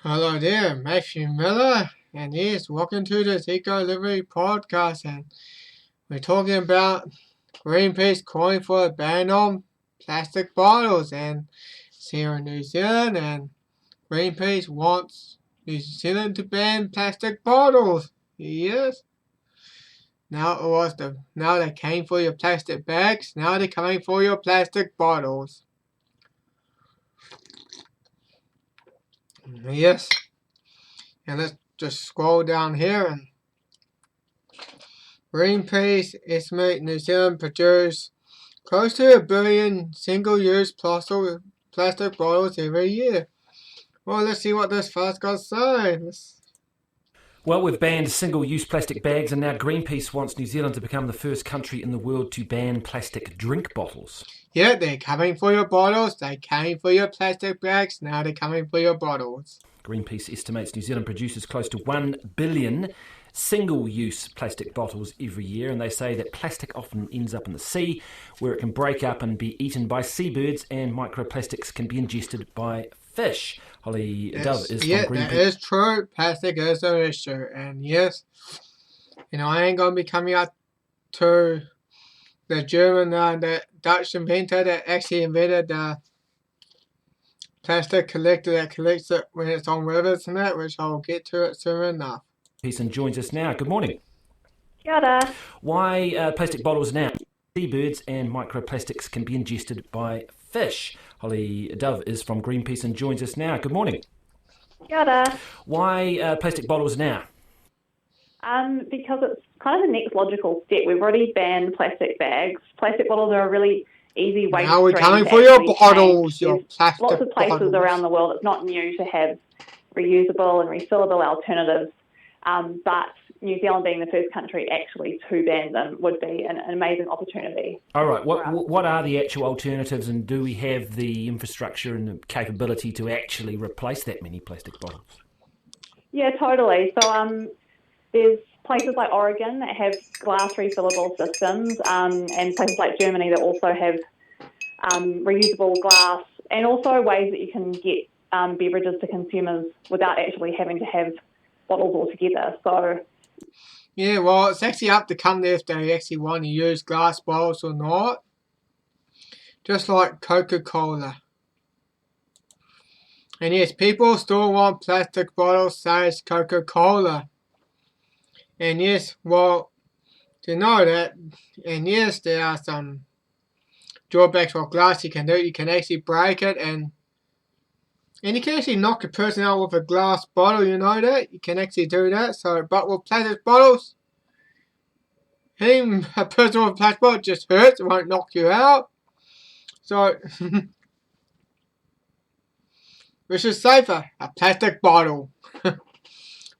Hello there, Matthew Miller, and yes, welcome to this Eco Delivery podcast. And we're talking about Greenpeace calling for a ban on plastic bottles, and it's here in New Zealand, and Greenpeace wants New Zealand to ban plastic bottles. Yes. Now they came for your plastic bags. Now they're coming for your plastic bottles. Yes. And let's just scroll down here and Greenpeace estimate New Zealand produce close to 1 billion single-use plastic bottles every year. Well, let's see what this first got to say. Well, we've banned single-use plastic bags, and now Greenpeace wants New Zealand to become the first country in the world to ban plastic drink bottles. Yeah, they're coming for your bottles. They came for your plastic bags. Now they're coming for your bottles. Greenpeace estimates New Zealand produces close to 1 billion single-use plastic bottles every year, and they say that plastic often ends up in the sea, where it can break up and be eaten by seabirds, and microplastics can be ingested by fish. Holly Dove is from Greenpeace. Yeah, that is true. Plastic is an issue, and yes, I ain't gonna be coming out to the German, the Dutch inventor that actually invented the plastic collector that collects it when it's on rivers and that, which I'll get to it soon enough. Pearson joins us now. Good morning. Kia ora. Why plastic bottles now? Seabirds and microplastics can be ingested by fish. Holly Dove is from Greenpeace and joins us now. Good morning. Kia ora. Why plastic bottles now? Because it's kind of the next logical step. We've already banned plastic bags. Plastic bottles are a really easy way now we're stream coming to for your actually bottles, change. your There's plastic lots of places bottles around the world. It's not new to have reusable and refillable alternatives, but New Zealand being the first country actually to ban them would be an amazing opportunity. All right, what are the actual alternatives, and do we have the infrastructure and the capability to actually replace that many plastic bottles? Yeah, totally. So there's places like Oregon that have glass refillable systems, and places like Germany that also have reusable glass, and also ways that you can get beverages to consumers without actually having to have bottles altogether. So yeah, well, it's actually up to company if they actually want to use glass bottles or not. Just like Coca-Cola. And yes, people still want plastic bottles, say it's Coca-Cola. And yes, well, to know that, and yes, there are some drawbacks for glass you can do. You can actually break it, and you can actually knock a person out with a glass bottle, you know that? You can actually do that. So, but with plastic bottles, hitting a person with a plastic bottle just hurts. It won't knock you out. So, which is safer? A plastic bottle.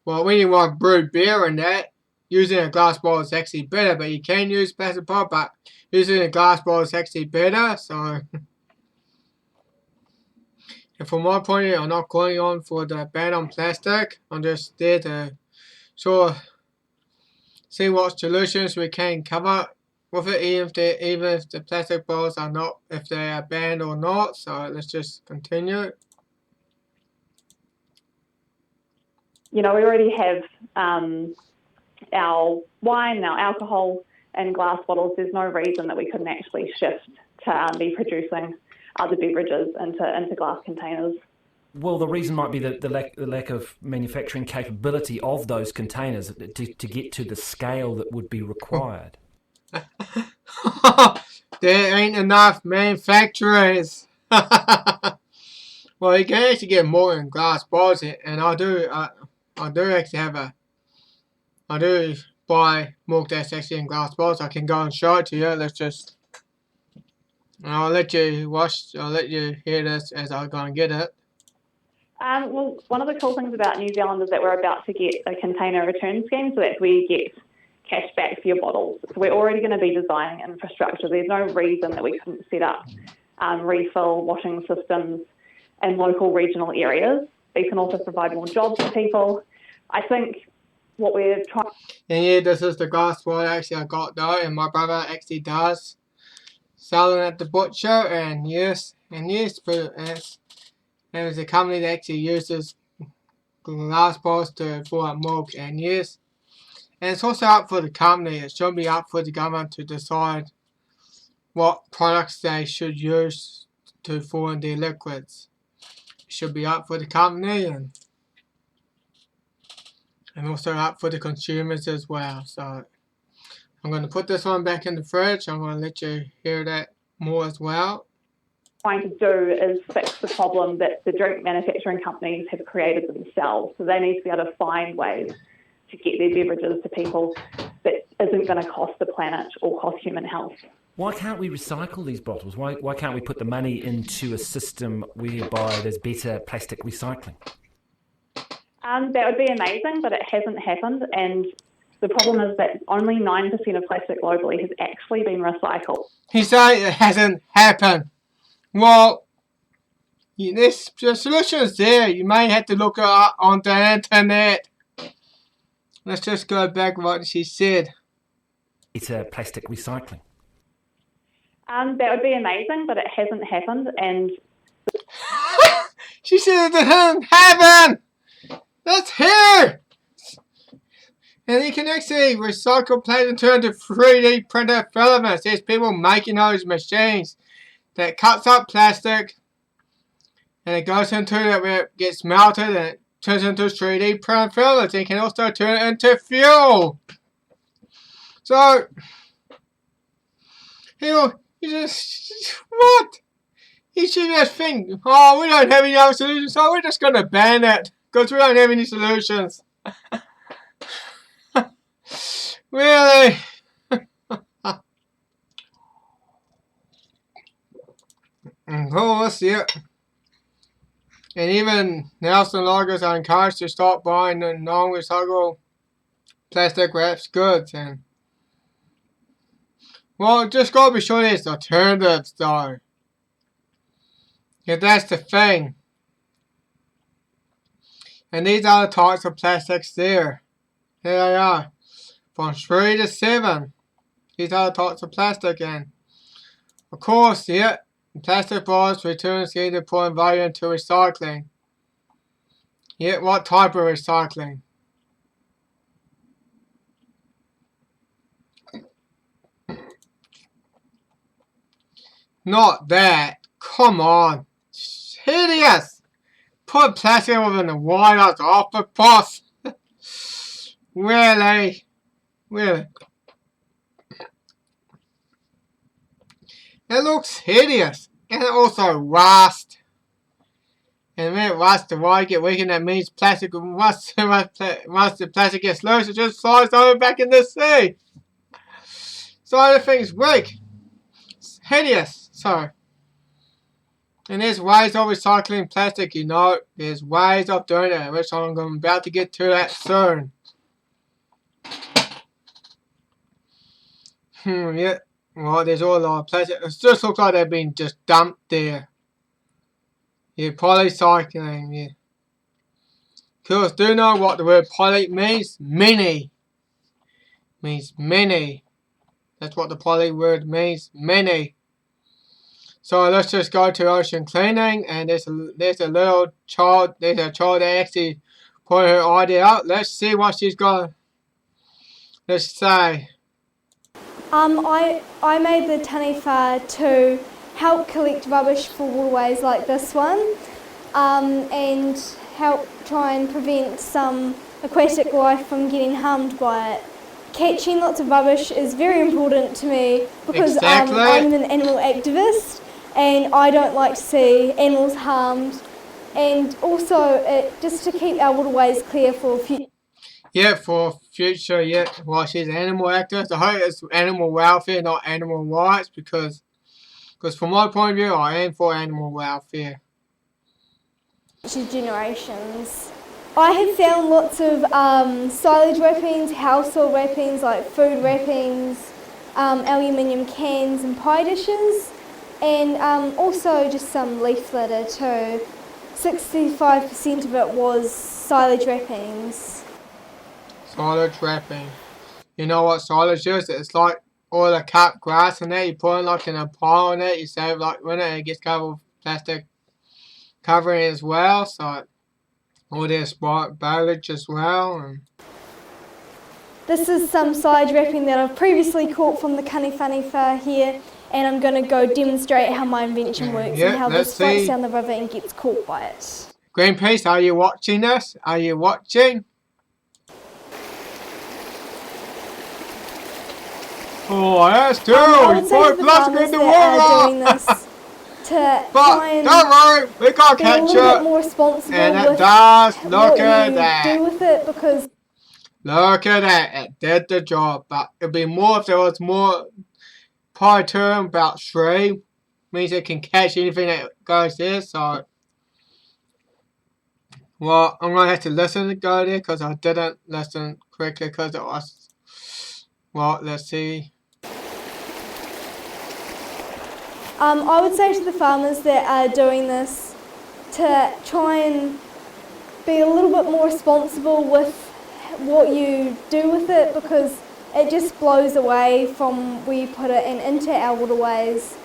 Well, when you want to brew beer and that, using a glass bottle is actually better. But you can use plastic bottle, but using a glass bottle is actually better. So, and from my point of view, I'm not calling on for the ban on plastic. I'm just there to see what solutions we can cover with it, even if the plastic bottles are not, if they are banned or not. So let's just continue. we already have our wine, our alcohol in glass bottles. There's no reason that we couldn't actually shift to be producing other beverages into glass containers. Well, the reason might be the lack of manufacturing capability of those containers to get to the scale that would be required. There ain't enough manufacturers. Well, you can actually get more in glass bottles, and I do actually I do buy milk that's actually in glass bottles. I can go and show it to you. I'll let you hear this as I go and get it. Well, one of the cool things about New Zealand is that we're about to get a container return scheme, so that's where you get cash back for your bottles. So we're already going to be designing infrastructure. There's no reason that we couldn't set up refill washing systems in local regional areas. These can also provide more jobs for people. I think what we're trying... And yeah, this is the glass bottle actually I got though, and my brother actually does sell it at the butcher, and yes, but it's a company that actually uses glass bottles for milk, and yes, and it's also up for the company. It shouldn't be up for the government to decide what products they should use to form their liquids. It should be up for the company and also up for the consumers as well. So I'm going to put this one back in the fridge. I'm going to let you hear that more as well. Trying to do is fix the problem that the drink manufacturing companies have created themselves. So they need to be able to find ways to get their beverages to people that isn't going to cost the planet or cost human health. Why can't we recycle these bottles? Why can't we put the money into a system whereby there's better plastic recycling? That would be amazing, but it hasn't happened. And the problem is that only 9% of plastic globally has actually been recycled. He said it hasn't happened. Well, the solution is there. You may have to look it up on the internet. Let's just go back to what she said. It's plastic recycling. That would be amazing, but it hasn't happened. And she said it doesn't happen. That's here. And you can actually recycle plastic and turn to 3D printed filaments. There's people making those machines that cuts up plastic and it goes into it where it gets melted and it turns into 3D printed filaments. And you can also turn it into fuel. So, you just, what? You should just think, oh, we don't have any other solutions, so we're just going to ban it because we don't have any solutions. Really? Of course, yeah. And even Nelson loggers are encouraged to stop buying the non-recyclable plastic wraps goods. And well, just gotta be sure there's alternatives though. Yeah, that's the thing. And these are the types of plastics there. Here they are. From 3 to 7. These are the types of plastic, and of course, yeah, plastic bottles return scheme to put value into recycling. Yeah, what type of recycling? Not that. Come on. It's hideous. Put plastic within the water off the boss. Really? Really? It looks hideous. And it also rusts. And when it rusts, the water gets weakened. That means plastic, once the plastic gets loose, it just slides over back in the sea. So the thing's weak. It's hideous. So, and there's ways of recycling plastic, you know. There's ways of doing it, which I'm about to get to that soon. Yeah. Well, there's all a lot of plastic. It just looks like they've been just dumped there. Yeah, polycycling, yeah. Of course, do you know what the word poly means? Many. Means many. That's what the poly word means. Many. So let's just go to ocean cleaning, and there's a little child. There's a child that actually put her idea out. Let's see what she's got. Let's say. I made the taniwha to help collect rubbish for waterways like this one, and help try and prevent some aquatic life from getting harmed by it. Catching lots of rubbish is very important to me because Exactly. I'm an animal activist and I don't like to see animals harmed, and also just to keep our waterways clear for future. Yeah, for future, yeah. Well, she's an animal activist. I hope it's animal welfare, not animal rights, because from my point of view, I am for animal welfare. Generations. I have found lots of silage wrappings, household wrappings like food wrappings, aluminium cans and pie dishes, and also just some leaf litter too. 65% of it was silage wrappings. Silage wrapping. You know what silage is? It's like all the cut grass in there. You put it like in a pile in it. You save like when it gets covered with plastic covering as well. So all their spike baggage as well. And This is some side wrapping that I've previously caught from the Kaniwhaniwha here, and I'm going to go demonstrate how my invention works and how this floats down the river and gets caught by it. Greenpeace, are you watching this? Are you watching? Oh, that's too! I would say to the farmers in the that are doing water! this to But try and don't worry, we can't be a catch little bit it. more responsible And it with does. what Look at you that. do with it, because Look at that. It did the job. But it'd be more if there was more pie term about 3. Means it can catch anything that goes there. So, well, I'm going to have to listen to go there because I didn't listen correctly because it was. Well, let's see. I would say to the farmers that are doing this to try and be a little bit more responsible with what you do with it, because it just blows away from where you put it and into our waterways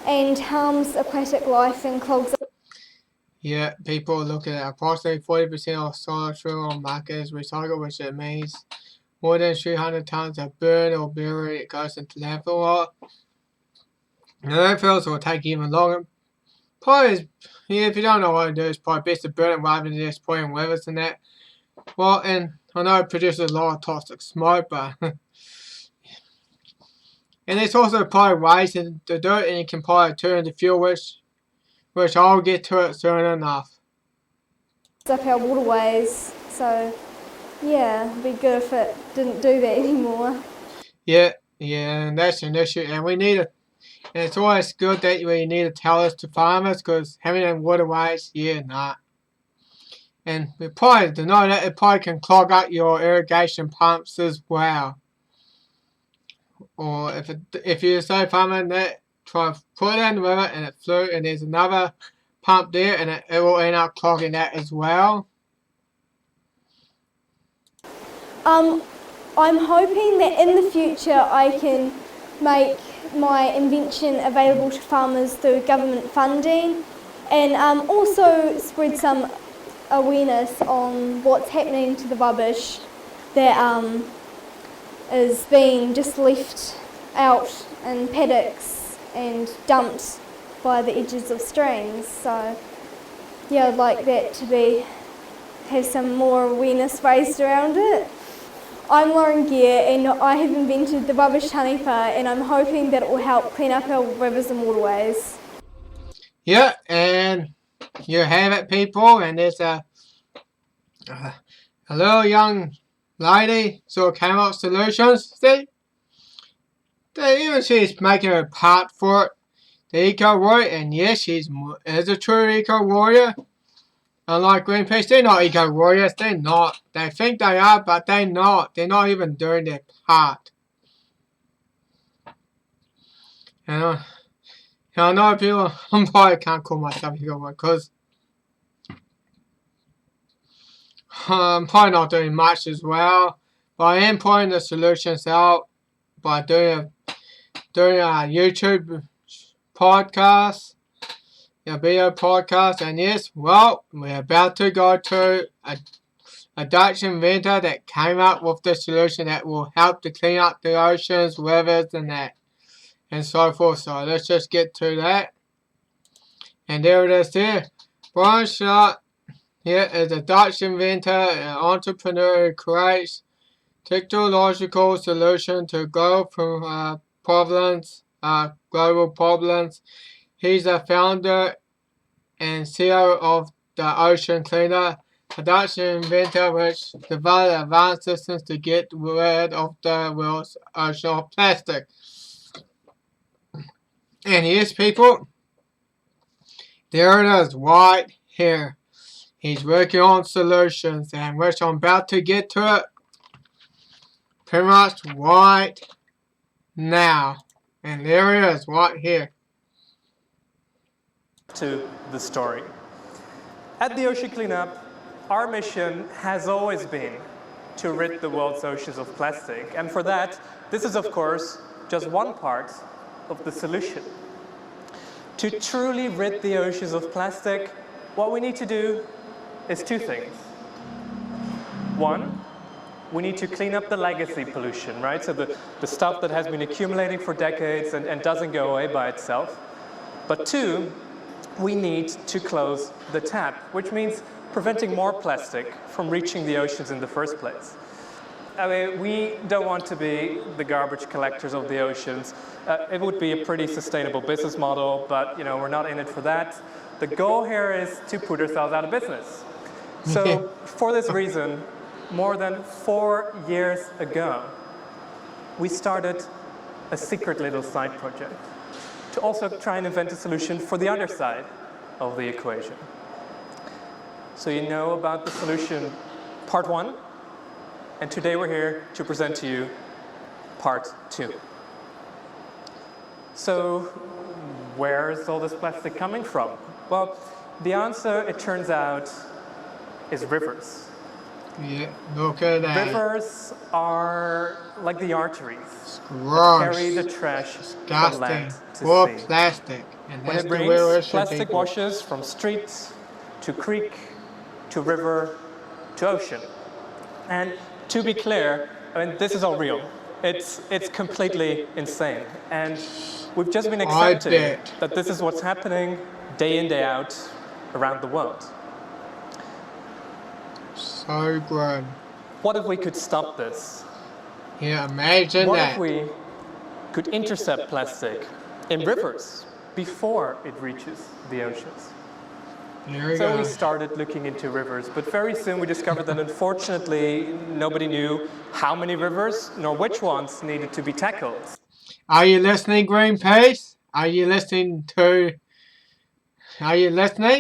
and harms aquatic life and clogs up. Yeah, people look at it. Approximately 40% of solid fuel on market is recycled, which it means more than 300 tons of burned or buried it goes into landfill. The landfills will take even longer. Probably, if you don't know what to do, it's probably best to burn it rather than just putting rivers and that. Well, and I know it produces a lot of toxic smoke, but and there's also probably ways to do it, and you can probably turn the fuel, which I'll get to it soon enough. Up our waterways, so yeah, it'd be good if it didn't do that anymore. Yeah, and that's an issue, and we need it. And it's always good that we need to tell this to farmers, because having them waterways, And we probably to know that it probably can clog up your irrigation pumps as well. Or if you say farmer that try to put it in the river and it flew and there's another pump there and it will end up clogging that as well. I'm hoping that in the future I can make my invention available to farmers through government funding, and also spread some awareness on what's happening to the rubbish that is being just left out in paddocks and dumped by the edges of streams. So yeah, I'd like that to have some more awareness raised around it. I'm Lauren Gear, and I have invented the rubbish taniwha, and I'm hoping that it will help clean up our rivers and waterways. Yeah, and you have it, people, and there's a little young lady sort of came up with solutions. See? Even she's making a part for it. The eco warrior, and yes, she's is a true eco warrior. Unlike Greenpeace, they're not eco warriors. They're not. They think they are, but they're not. They're not even doing their part. And I know people. I probably can't call myself eco warrior because I'm probably not doing much as well. But I am putting the solutions out by doing a YouTube podcast. A video podcast, and yes, well, we're about to go to a Dutch inventor that came up with the solution that will help to clean up the oceans, rivers, and that, and so forth. So let's just get to that. And there it is there. Boyan Slat here is a Dutch inventor and entrepreneur who creates technological solution to global problems. He's a founder and CEO of the Ocean Cleaner, a Dutch inventor which developed advanced systems to get rid of the world's ocean plastic. And yes, people, there it is, right here. He's working on solutions, and which I'm about to get to it pretty much right now. And there it is, right here. To the story. At the Ocean Cleanup, our mission has always been to rid the world's oceans of plastic, and for that, this is of course just one part of the solution. To truly rid the oceans of plastic, what we need to do is 2 things. One, we need to clean up the legacy pollution, right? So the stuff that has been accumulating for decades and doesn't go away by itself. But two, we need to close the tap, which means preventing more plastic from reaching the oceans in the first place. I mean, we don't want to be the garbage collectors of the oceans. It would be a pretty sustainable business model, but we're not in it for that. The goal here is to put ourselves out of business. So for this reason, more than 4 years ago, we started a secret little side project to also try and invent a solution for the other side of the equation. So you know about the solution part 1, and today we're here to present to you part 2. So where is all this plastic coming from? Well, the answer, it turns out, is rivers. Yeah, look at that. Rivers are like the arteries Gross. that carry the trash from land to More sea. plastic. And When that's it the way rains, it should plastic be. washes from street to creek to river to ocean. And to be clear, I mean, this is all real. It's completely insane. And we've just been accepting that this is what's happening day in, day out around the world. So grown. What if we could stop this? Yeah, imagine What that. if we could intercept plastic in rivers before it reaches the oceans? There we So go. we started looking into rivers, but very soon we discovered that unfortunately nobody knew how many rivers nor which ones needed to be tackled. Are you listening, Greenpeace? Are you listening?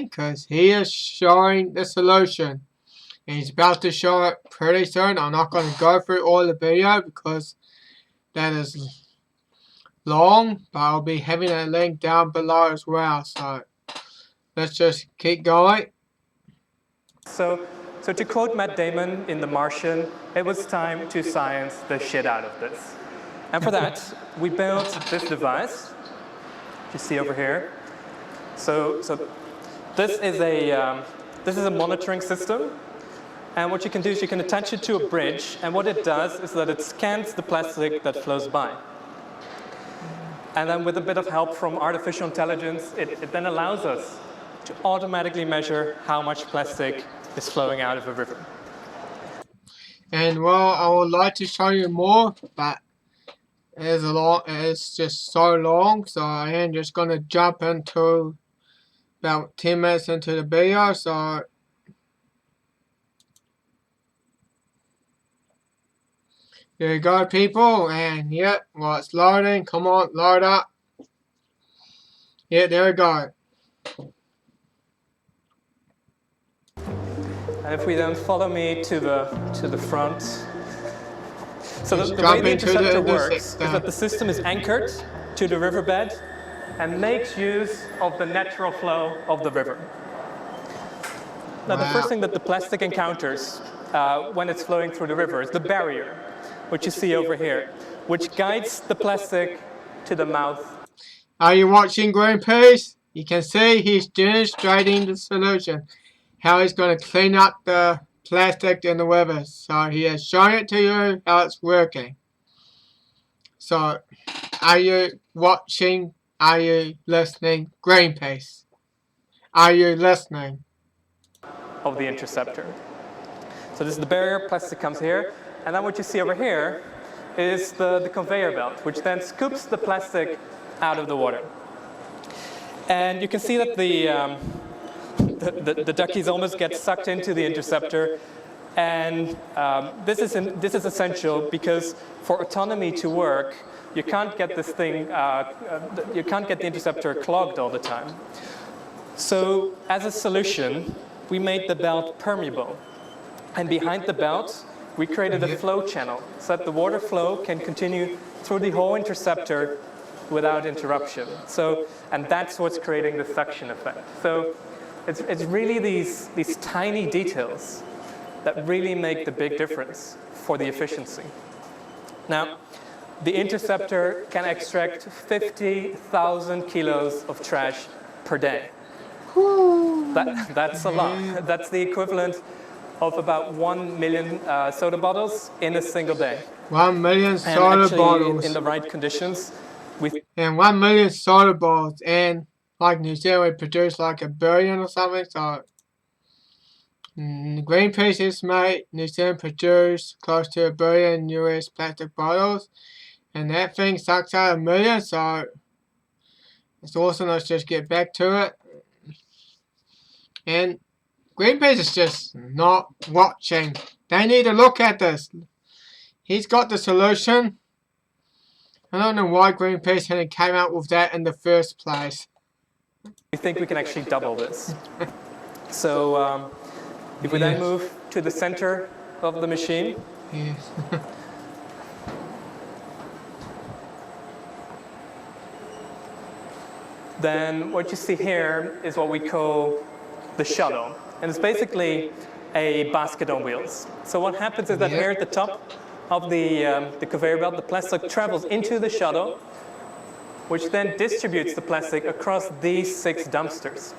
Because he is showing the solution. And he's about to show it pretty soon. I'm not going to go through all the video because that is long, but I'll be having a link down below as well. So let's just keep going. So to quote Matt Damon in The Martian, it was time to science the shit out of this. And for that, we built this device, you see over here. So this is a monitoring system. And what you can do is you can attach it to a bridge, and what it does is that it scans the plastic that flows by. And then with a bit of help from artificial intelligence, it then allows us to automatically measure how much plastic is flowing out of a river. And well, I would like to show you more, but it's just so long, so I am just going to jump into about 10 minutes into the video. So there you go, people, and yep, well, it's loading. Come on, load up. Yeah, there we go. And if we then follow me to the front. So the way the Interceptor works is that the system is anchored to the riverbed and makes use of the natural flow of the river. Now, the first thing that the plastic encounters when it's flowing through the river is the barrier, which you see over here, which guides the plastic to the mouth. Are you watching, Greenpeace? You can see he's demonstrating the solution, how he's going to clean up the plastic in the river. So he has shown it to you how it's working. So, are you watching? Are you listening, Greenpeace? Are you listening? Of the Interceptor. So this is the barrier, plastic comes here, and then what you see over here is the conveyor belt, which then scoops the plastic out of the water. And you can see that the duckies almost get sucked into the Interceptor, and this is essential because for autonomy to work, you can't get this thing, you can't get the Interceptor clogged all the time. So as a solution, we made the belt permeable, and behind the belt, we created a flow channel so that the water flow can continue through the whole Interceptor without interruption. So, and that's what's creating the suction effect. So it's really these tiny details that really make the big difference for the efficiency. Now, the Interceptor can extract 50,000 kilos of trash per day. That's a lot. That's the equivalent of about 1 million soda bottles in a single day. 1 million And soda actually, bottles. in the right conditions, And 1 million soda bottles. And like New Zealand, we produce like 1 billion or something. So Greenpeace estimate New Zealand produce close to 1 billion US plastic bottles. And that thing sucks out 1 million. So it's awesome. Let's just get back to it. And Greenpeace is just not watching. They need to look at this. He's got the solution. I don't know why Greenpeace hadn't came out with that in the first place. we think we can actually double this. So if we then move to the center of the machine, Yes. then what you see here is what we call the shuttle. And it's basically a basket on wheels. So what happens is that here at the top of the conveyor belt, the plastic travels into the shuttle, which then distributes the plastic across these 6 dumpsters.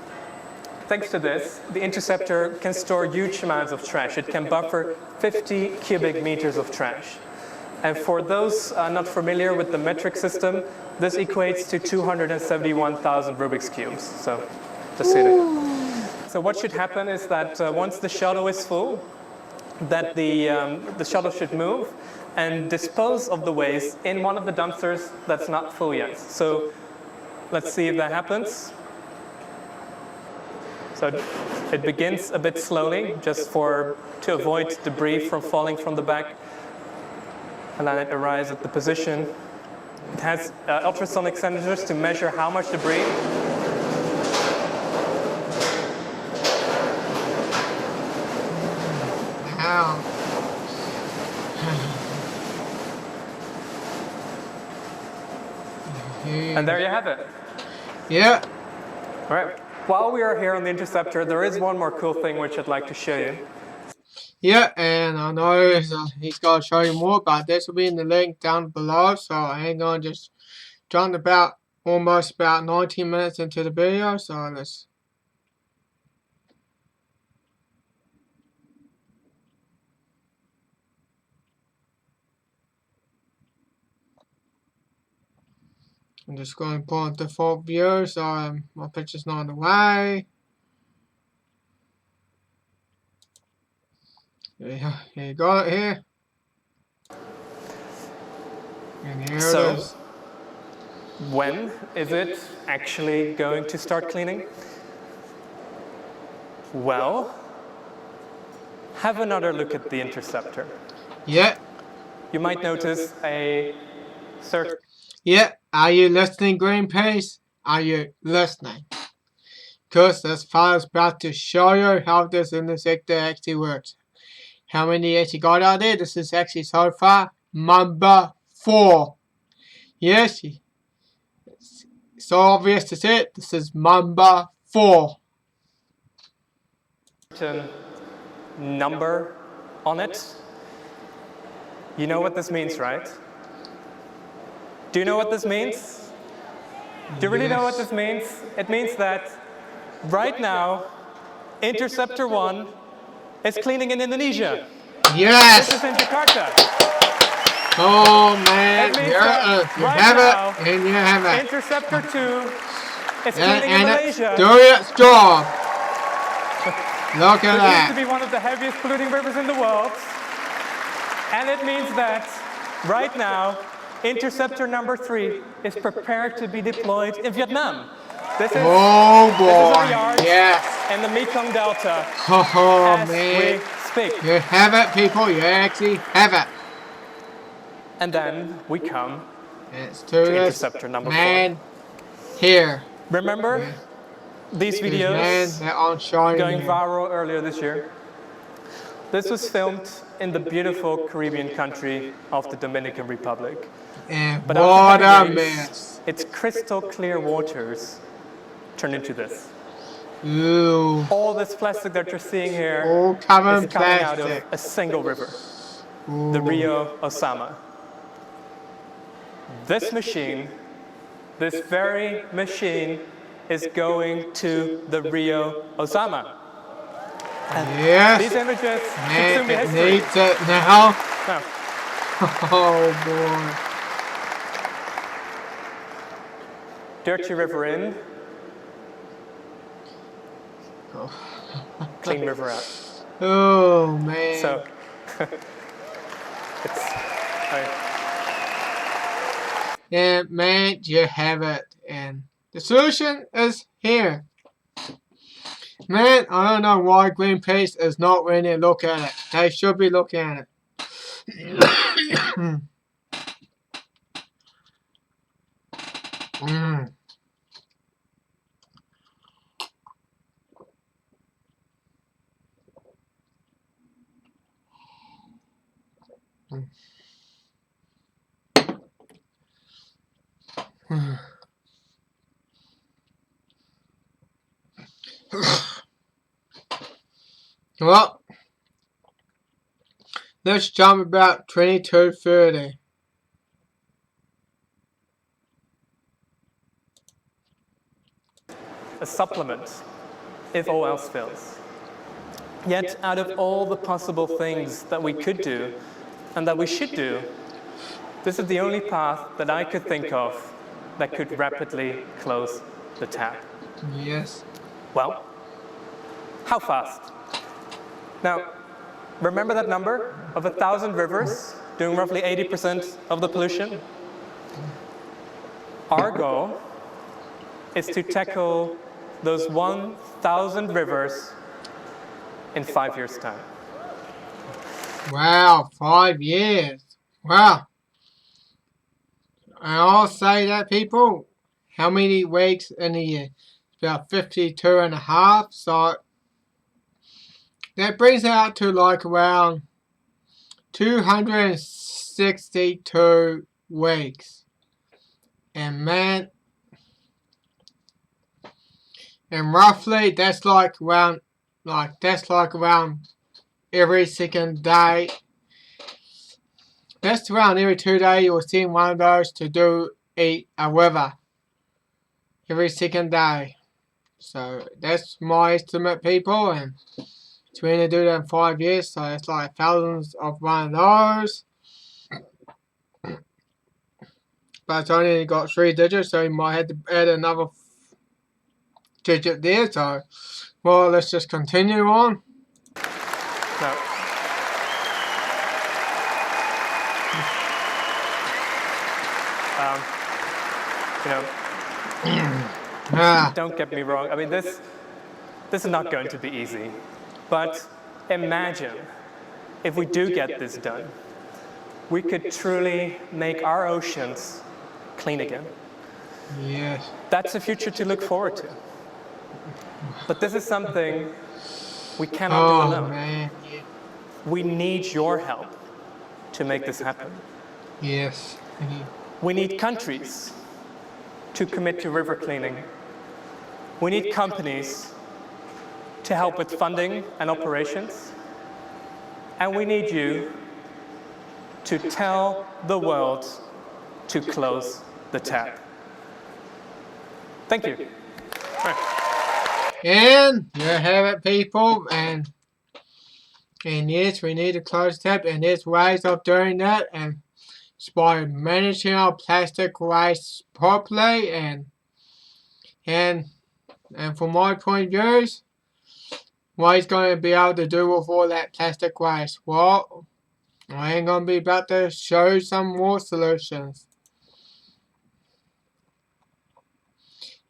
Thanks to this, the Interceptor can store huge amounts of trash. It can buffer 50 cubic meters of trash. And for those not familiar with the metric system, this equates to 271,000 Rubik's Cubes. So, just so you know. So what should happen is that once the shuttle is full, that the shuttle should move and dispose of the waste in one of the dumpsters that's not full yet. So let's see if that happens. So it begins a bit slowly, just to avoid debris from falling from the back. And then it arrives at the position. It has ultrasonic sensors to measure how much debris. How? And there you have it. Yeah. All right. While we are here on the Interceptor, there is one more cool thing which I'd like to show you. Yeah, and I know he's got to show you more, but this will be in the link down below. So I ain't going to just jump almost about 19 minutes into the video. So let's. I'm just going to put on default view, so my picture's not in the way. Yeah, you got it here. And here So, it is. when is it actually going to start cleaning? Well, have another look at the Interceptor. Yeah. You might notice a certain... Yeah, are you listening, Greenpeace? Are you listening? Because this file is about to show you how this Interceptor actually works. How many actually got out there? This is actually so far number 4. Yes, it's so obvious to see it. This is number 4. Number on it. You know what this means, right? Do you know what this means? Do you really know what this means? It means that right now, Interceptor 1 is cleaning in Indonesia. Yes! This is in Jakarta. Oh man, That means you that have right it, and you have it. Interceptor 2 is cleaning in Malaysia. Do its job. Look at It used to that. be one of the heaviest polluting rivers in the world. And it means that right now, Interceptor number 3 is prepared to be deployed in Vietnam. This is, Oh this is our boy, yard yes. in the Mekong Delta Oh as man, we speak. you have it, people. You actually have it. And then we come It's to to this Interceptor number 4. man here. Remember these This man videos that I'm showing going you. viral earlier this year? This was filmed in the beautiful Caribbean country of the Dominican Republic. And But what after a 10 days, mess. its crystal clear waters turned into this. Ooh, All this plastic that you're seeing here all covered is in coming out of plastic. a single river, Ooh. the Rio Osama. This machine, this very machine, is going to the Rio Osama. Yes. These images should soon Man, be it history. needs it now. Now, Oh boy. dirty river in, clean river out. Oh man. So, it's, And man, you have it. And the solution is here. Man, I don't know why Greenpeace is not really looking at it. They should be looking at it. Mm. Well, let's jump about 22:30. a supplement, if all else fails. Yet, out of all the possible things that we could do and that we should do, this is the only path that I could think of that could rapidly close the tap. Yes. Well, how fast? Now, remember that number of 1,000 rivers doing roughly 80% of the pollution? Our goal is to tackle those 1,000 rivers in 5 years' time. Wow, 5 years. Wow. And I'll say that, people, how many weeks in a year? It's about 52 and a half, so that brings it out to like around 262 weeks. And man, and roughly that's like around every second day. That's around every 2 days you'll see one of those to do eat a river. Every second day. So that's my estimate, people, and it's going to do that in 5 years, so it's like thousands of one of those. But it's only got 3 digits, so you might have to add another digit there. So, well, let's just continue on. Now, don't get me wrong. I mean, this is not going to be easy. But imagine if we do get this done, we could truly make our oceans clean again. Yes. That's a future to look forward to. But this is something we cannot do alone. Man. We need your help to make this happen. Yes. We need countries to commit to river cleaning. We need companies to help with funding and operations. And we need you to tell the world to close the tap. Thank you. And you have it, people, and yes, we need to close the tap, and there's ways of doing that, and it's by managing our plastic waste properly, and from my point of view, what he's going to be able to do with all that plastic waste? Well, I ain't going to be about to show some more solutions.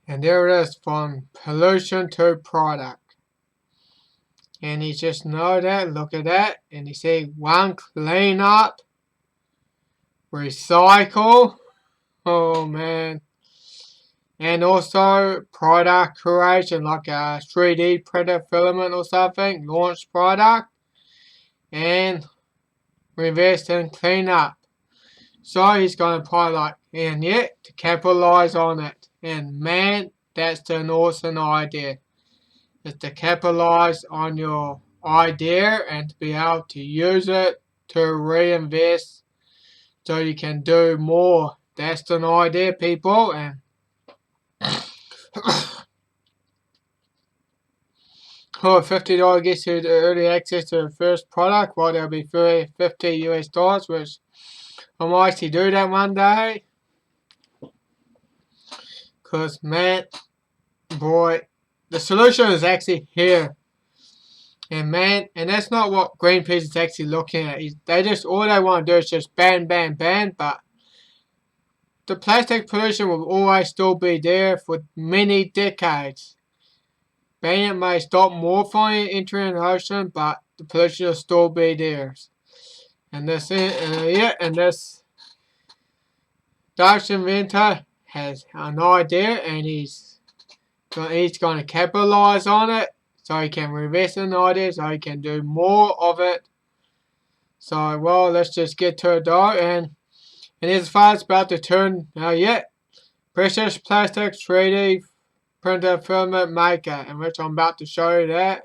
And there it is, from pollution to product. And he just know that, look at that, and he said one, clean up, recycle, oh man, and also product creation, like a 3D printed filament or something, launch product, and reverse and clean up. So he's going to probably like, and yet, to capitalize on it. And man, that's an awesome idea. Is to capitalize on your idea and to be able to use it to reinvest so you can do more. That's an idea, people. And or $50 gets you the early access to the first product, well, there'll be $50 US, which I might actually do that one day. Because, man, boy, the solution is actually here. And man, and that's not what Greenpeace is actually looking at. They just, all they want to do is just ban, ban, ban, but the plastic pollution will always still be there for many decades. Banning it may stop more from entering the ocean, but the pollution will still be there. And this Dutch inventor has an idea, and he's going to capitalize on it, so he can reinvest in the idea, so he can do more of it. So, well, let's just get to it though, and as far as about to turn, precious plastic 3D printer filament maker, and which I'm about to show you that.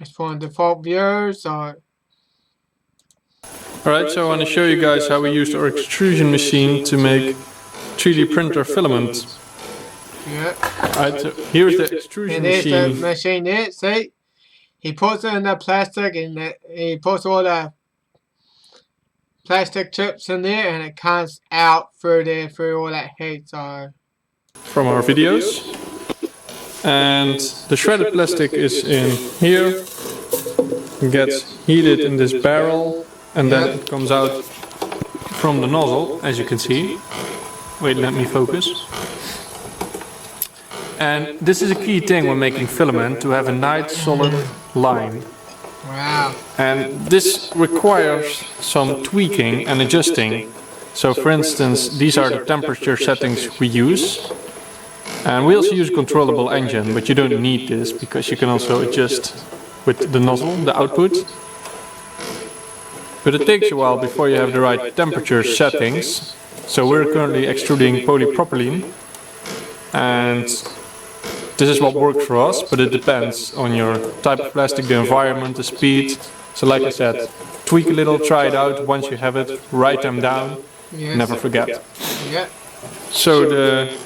It's for the default view, so. Alright, so I want to show you guys how we used our extrusion machine to make 3D printer filament. Yeah. Alright, so here's the extrusion machine. And there's the machine there, see? He puts it in the plastic, and he puts all the plastic chips in there, and it comes out through there, through all that heat, so. From our videos. And the shredded plastic is in here. It gets heated in this barrel, and then it comes out from the nozzle, as you can see. Wait, let me focus. And this is a key thing when making filament, to have a nice solid line. Wow. And this requires some tweaking and adjusting. So for instance, these are the temperature settings we use. And we also use a controllable engine, but you don't need this because you can also adjust with the nozzle, the output. But it takes a while before you have the right temperature settings. So we're currently extruding polypropylene, and this is what works for us, but it depends on your type of plastic, the environment, the speed. So like I said, tweak a little, try it out. Once you have it, write them down, never forget. Yeah. So the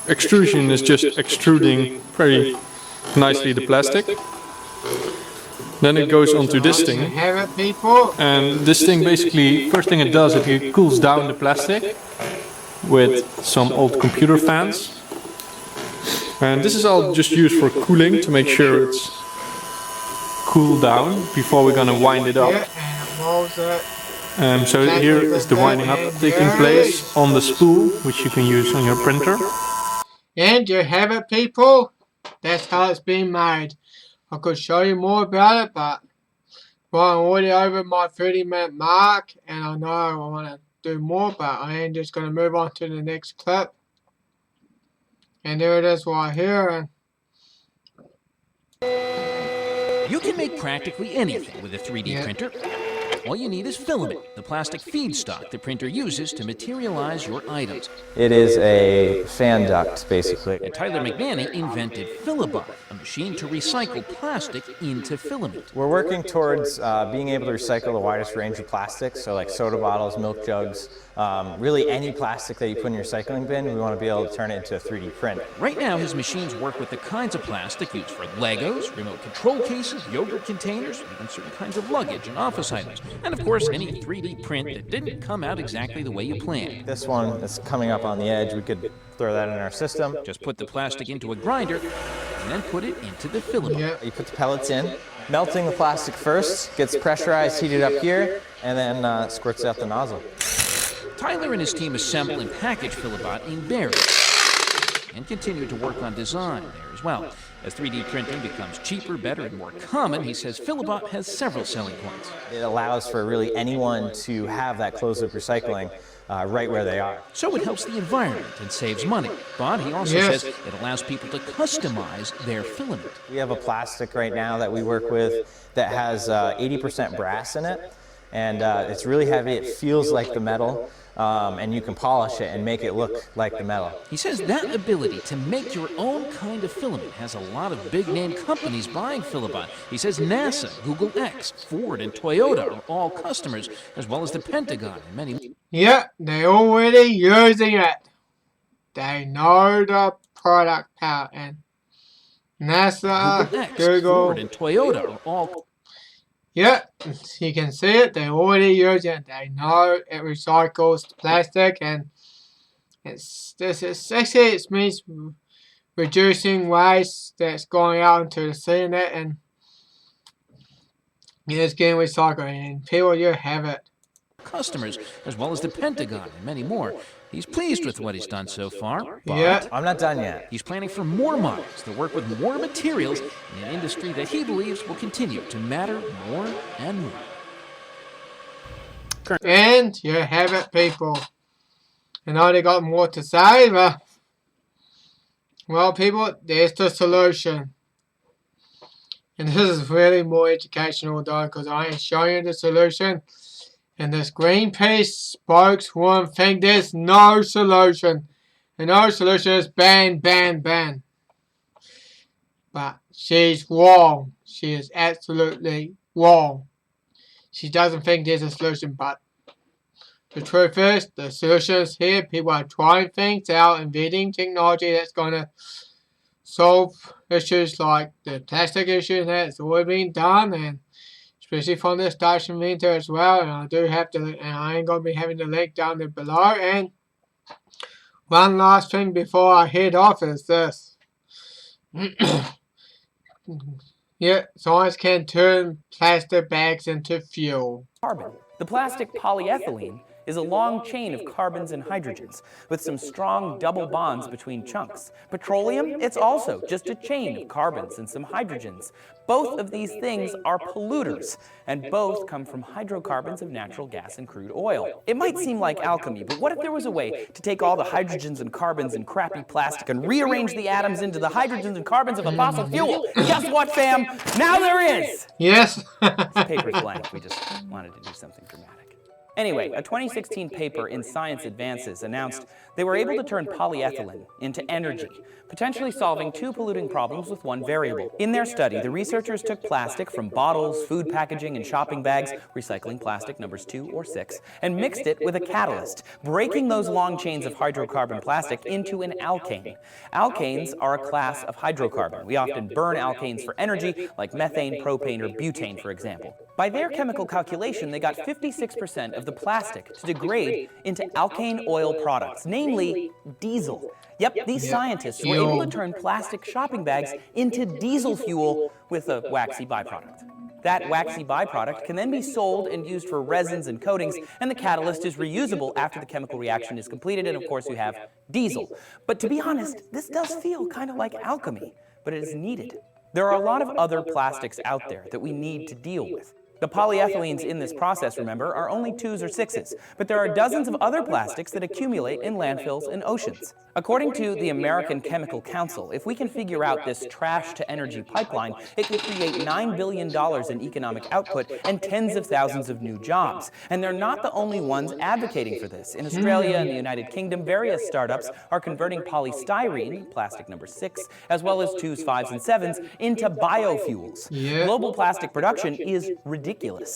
extrusion is just extruding very nicely the plastic. Then it goes onto this thing, and this thing basically, first thing it does, it cools down the plastic with some old computer fans. And this is all just used for cooling, to make sure it's cooled down before we're gonna wind it up. So here is the winding up taking place on the spool, which you can use on your printer. And you have it, people. That's how it's being made. I could show you more about it, but I'm already over my 30-minute mark, and I know I want to do more, but I am just going to move on to the next clip. And there it is right here. You can make practically anything with a 3D printer. All you need is filament, the plastic feedstock the printer uses to materialize your items. It is a fan duct, basically. And Tyler McNanny invented Filabot, a machine to recycle plastic into filament. We're working towards being able to recycle the widest range of plastics, so like soda bottles, milk jugs, really any plastic that you put in your recycling bin, we want to be able to turn it into a 3D print. Right now, his machines work with the kinds of plastic used for Legos, remote control cases, yogurt containers, even certain kinds of luggage and office items. And of course, any 3D print that didn't come out exactly the way you planned. This one is coming up on the edge. We could throw that in our system. Just put the plastic into a grinder and then put it into the filament. You put the pellets in, melting the plastic first, gets pressurized, heated up here, and then squirts out the nozzle. Tyler and his team assemble and package Filabot in Barry and continue to work on design there as well. As 3D printing becomes cheaper, better, and more common, he says Filabot has several selling points. It allows for really anyone to have that closed-loop recycling right where they are. So it helps the environment and saves money. But he also says it allows people to customize their filament. We have a plastic right now that we work with that has 80% brass in it, and it's really heavy. It feels like the metal. And you can polish it and make it look like the metal. He says that ability to make your own kind of filament has a lot of big-name companies buying Filabot. He says NASA, Google X, Ford, and Toyota are all customers, as well as the Pentagon and many. Yeah, they're already using it. They know the product power, and NASA, X, Google. Ford, and Toyota are all. Yeah, you can see it. They already use it. They know it recycles plastic, and it means reducing waste that's going out into the sea net, and it's getting recycled. And people, you have it. Customers, as well as the Pentagon and many more. He's pleased with what he's done so far, but Yeah. I'm not done yet. he's planning for more models that work with more materials in an industry that he believes will continue to matter more and more. And you have it, people. And I got more to say, but well, people, there's the solution. And this is really more educational though, because I am showing you the solution. And this Greenpeace spokeswoman think there's no solution. And no solution is ban, ban, ban. But she's wrong. She is absolutely wrong. She doesn't think there's a solution, but the truth is, the solution is here. People are trying things out, inventing technology that's going to solve issues like the plastic issue that's already been done, and especially from the Dutch inventor as well. And I do have to, and I ain't going to be having the link down there below. And one last thing before I head off is this. Yeah, science can turn plastic bags into fuel. Carbon. The plastic polyethylene is a long chain of carbons and hydrogens with some strong double bonds between chunks. Petroleum, it's also just a chain of carbons and some hydrogens. Both of these things are polluters, and both come from hydrocarbons of natural gas and crude oil. It might seem like alchemy, but what if there was a way to take all the hydrogens and carbons in crappy plastic and rearrange the atoms into the hydrogens and carbons of a fossil fuel? Guess what, fam? Now there is! Yes. This paper's blank. We just wanted to do something dramatic. Anyway, a 2016 paper in Science Advances announced they were able to turn polyethylene into energy, potentially solving two polluting problems with one variable. In their study, the researchers took plastic from bottles, food packaging, and shopping bags, recycling plastic numbers 2 or 6, and mixed it with a catalyst, breaking those long chains of hydrocarbon plastic into an alkane. Alkanes are a class of hydrocarbon. We often burn alkanes for energy, like methane, propane, or butane, for example. By their chemical calculation, they got 56% of the plastic to degrade into alkane oil products, namely diesel. Yep, these scientists were able to turn plastic shopping bags into diesel fuel with a waxy byproduct. That waxy byproduct can then be sold and used for resins and coatings, and the catalyst is reusable after the chemical reaction is completed, and of course you have diesel. But to be honest, this does feel kind of like alchemy, but it is needed. There are a lot of other plastics out there that we need to deal with. The polyethylenes in this process, remember, are only 2s or 6s, but there are dozens of other plastics that accumulate in landfills and oceans. According to the American Chemical Council, if we can figure out this trash-to-energy pipeline, it could create $9 billion in economic output and tens of thousands of new jobs. And they're not the only ones advocating for this. In Australia and the United Kingdom, various startups are converting polystyrene, plastic number 6, as well as 2s, 5s, and 7s, into biofuels. Global plastic production is ridiculous.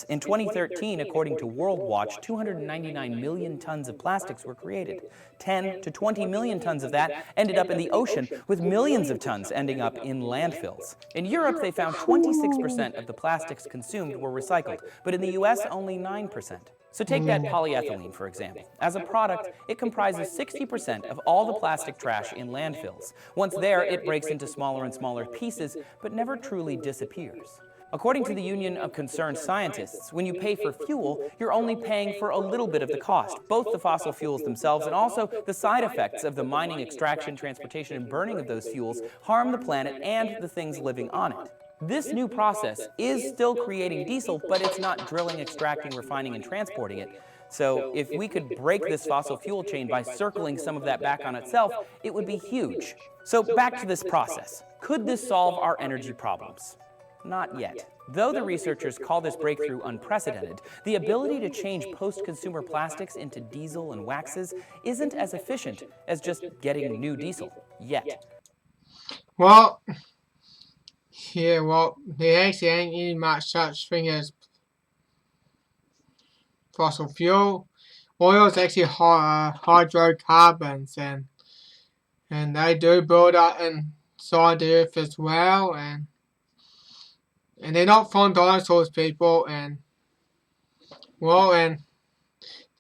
In 2013, according to World Watch, 299 million tons of plastics were created. 10 to 20 million tons of that ended up in the ocean, with millions of tons ending up in landfills. In Europe, they found 26% of the plastics consumed were recycled, but in the US, only 9%. So take that polyethylene, for example. As a product, it comprises 60% of all the plastic trash in landfills. Once there, it breaks into smaller and smaller pieces, but never truly disappears. According to the Union of Concerned Scientists, when you pay for fuel, you're only paying for a little bit of the cost, both the fossil fuels themselves and also the side effects of the mining, extraction, transportation, and burning of those fuels harm the planet and the things living on it. This new process is still creating diesel, but it's not drilling, extracting, refining, and transporting it. So if we could break this fossil fuel chain by circling some of that back on itself, it would be huge. So back to this process. Could this solve our energy problems? Not yet. Though the researchers call this breakthrough unprecedented, the ability to change post-consumer plastics into diesel and waxes isn't as efficient as just getting new diesel, yet. Well, there actually ain't any much such thing as fossil fuel. Oil is actually hydrocarbons, and they do build up in side of the earth as well, and they're not from dinosaurs, people, and the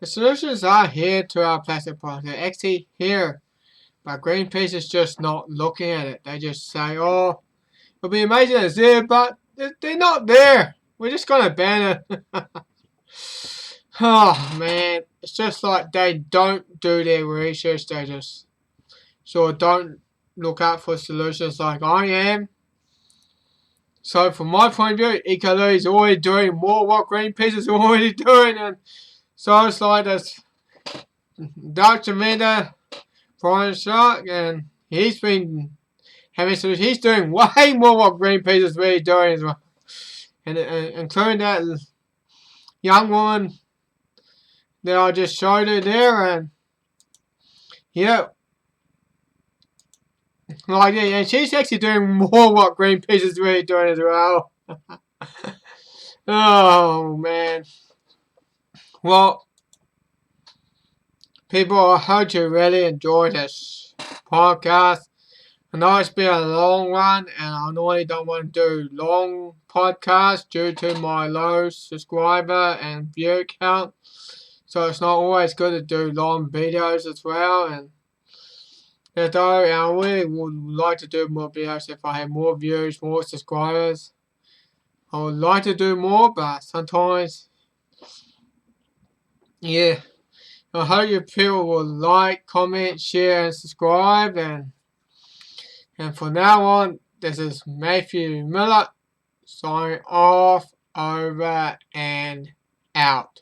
solutions are here to our plastic problem. They're actually here, but Greenpeace is just not looking at it. They just say, oh, it'll be amazing it's there, but they're not there. We're just gonna ban it. Oh man, it's just like they don't do their research. They just sort of don't look out for solutions like I am. So from my point of view, Ecolo is already doing more what Greenpeace is already doing, and so it's like this Dr. Meta, Brian Shark, and he's been having solutions. He's doing way more what Greenpeace is really doing as well, and including that young woman that I just showed you there, and yeah. Like, yeah, and she's actually doing more what Greenpeace is really doing as well. Oh, man. Well, people, I hope you really enjoyed this podcast. I know it's been a long one, and I normally don't want to do long podcasts due to my low subscriber and view count. So it's not always good to do long videos as well, and although I really would like to do more videos if I had more views, more subscribers. I would like to do more, but sometimes, yeah. I hope you people will like, comment, share, and subscribe. And from now on, this is Matthew Miller signing off, over, and out.